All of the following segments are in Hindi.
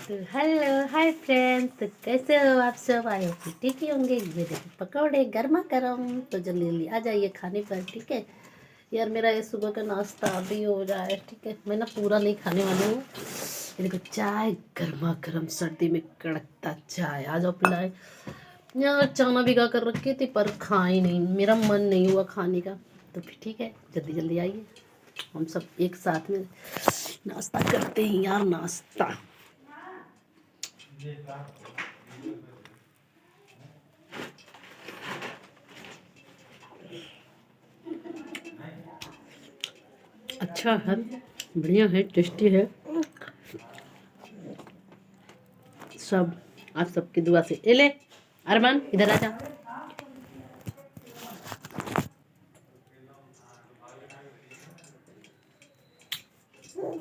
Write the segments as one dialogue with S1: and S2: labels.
S1: तो हेलो हाय फ्रेंड्स, तो कैसे हो आप सब? आए हो ठीक ही होंगे। ये देखो पकौड़े गर्मा गर्म, तो जल्दी जल्दी आ जाइए खाने पर, ठीक है यार। मेरा ये सुबह का नाश्ता अभी हो जाए, ठीक है। मैं ना पूरा नहीं खाने वाली हूँ। ये देखो चाय गर्मा गर्म, सर्दी में कड़कता चाय, आ जाओ पिलाए यार। चाना भिगा कर रखी थी पर खा ही नहीं, मेरा मन नहीं हुआ खाने का। तो फिर ठीक है, जल्दी जल्दी आइए, हम सब एक साथ में नाश्ता करते हैं यार। नाश्ता अच्छा है, बढ़िया है, टेस्टी है सब। आप सबकी दुआ से। ले अरमान इधर आ जा।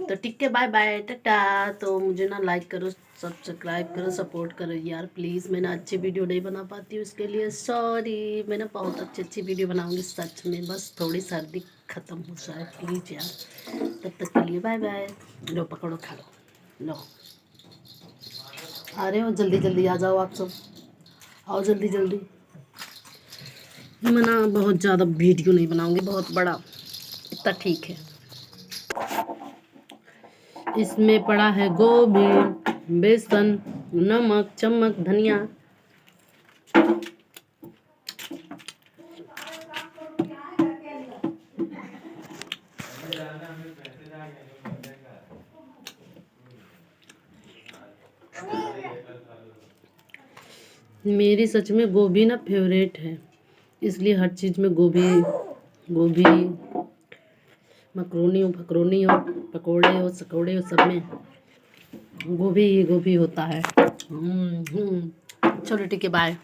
S1: तो ठीक है, बाय बाय, टाटा। तो मुझे ना लाइक करो, सब्सक्राइब करो, सपोर्ट करो यार प्लीज़। मैं ना अच्छी वीडियो नहीं बना पाती हूँ, इसके लिए सॉरी। मैं ना बहुत अच्छी अच्छी वीडियो बनाऊंगी सच में, बस थोड़ी सर्दी ख़त्म हो जाए प्लीज़ यार। तब तक के लिए बाय बाय। लो पकड़ो, खा लो। लो आ रहे हो, जल्दी जल्दी आ जाओ आप सब, आओ जल्दी जल्दी। मैं ना बहुत ज़्यादा वीडियो नहीं बनाऊंगी, बहुत बड़ा, इतना ठीक है। इसमें पड़ा है गोभी, बेसन, नमक, चम्मच, धनिया। मेरी सच में गोभी ना फेवरेट है, इसलिए हर चीज़ में गोभी गोभी, मकरोनी हो, फकरोनी हो, पकोड़े हो, सकौड़े हो, सब में गोभी ही गोभी होता है। चलो ठीक है, बाय।